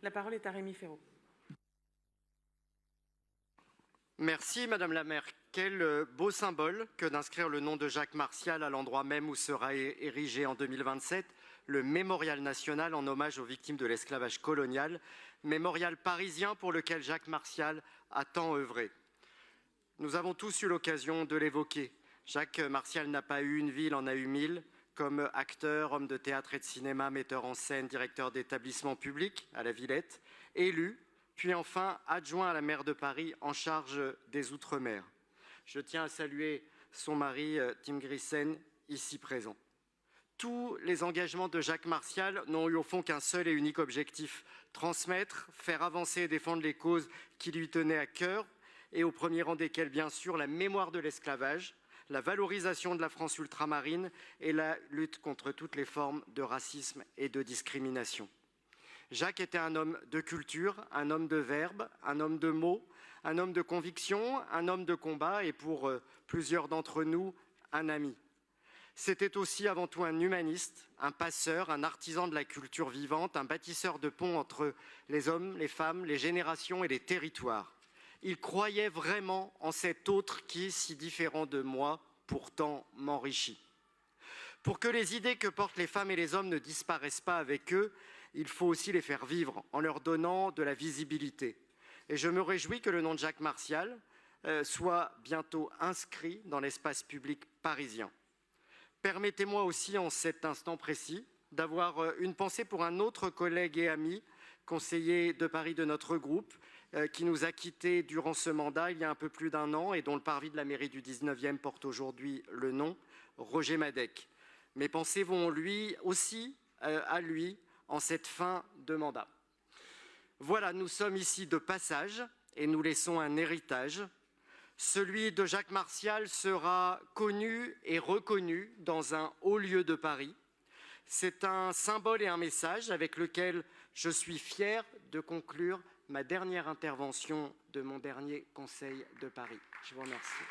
La parole est à Rémi Féraud. Merci Madame la maire. Quel beau symbole que d'inscrire le nom de Jacques Martial à l'endroit même où sera érigé en 2027 le mémorial national en hommage aux victimes de l'esclavage colonial, mémorial parisien pour lequel Jacques Martial a tant œuvré. Nous avons tous eu l'occasion de l'évoquer. Jacques Martial n'a pas eu une vie, il en a eu 1000, comme acteur, homme de théâtre et de cinéma, metteur en scène, directeur d'établissement public à la Villette, élu, puis enfin adjoint à la maire de Paris en charge des Outre-mer. Je tiens à saluer son mari, Tim Grissen, ici présent. Tous les engagements de Jacques Martial n'ont eu au fond qu'un seul et unique objectif, transmettre, faire avancer et défendre les causes qui lui tenaient à cœur, et au premier rang desquelles, bien sûr, la mémoire de l'esclavage, la valorisation de la France ultramarine et la lutte contre toutes les formes de racisme et de discrimination. Jacques était un homme de culture, un homme de verbe, un homme de mots, un homme de conviction, un homme de combat et pour plusieurs d'entre nous, un ami. C'était aussi avant tout un humaniste, un passeur, un artisan de la culture vivante, un bâtisseur de ponts entre les hommes, les femmes, les générations et les territoires. Il croyait vraiment en cet autre qui, si différent de moi, pourtant m'enrichit. Pour que les idées que portent les femmes et les hommes ne disparaissent pas avec eux, il faut aussi les faire vivre en leur donnant de la visibilité. Et je me réjouis que le nom de Jacques Martial soit bientôt inscrit dans l'espace public parisien. Permettez-moi aussi, en cet instant précis, d'avoir une pensée pour un autre collègue et ami, conseiller de Paris de notre groupe, qui nous a quittés durant ce mandat il y a un peu plus d'un an et dont le parvis de la mairie du 19e porte aujourd'hui le nom, Roger Madec. Mes pensées vont lui aussi, à lui, en cette fin de mandat. Voilà, nous sommes ici de passage et nous laissons un héritage. Celui de Jacques Martial sera connu et reconnu dans un haut lieu de Paris. C'est un symbole et un message avec lequel je suis fier de conclure ma dernière intervention de mon dernier Conseil de Paris. Je vous remercie.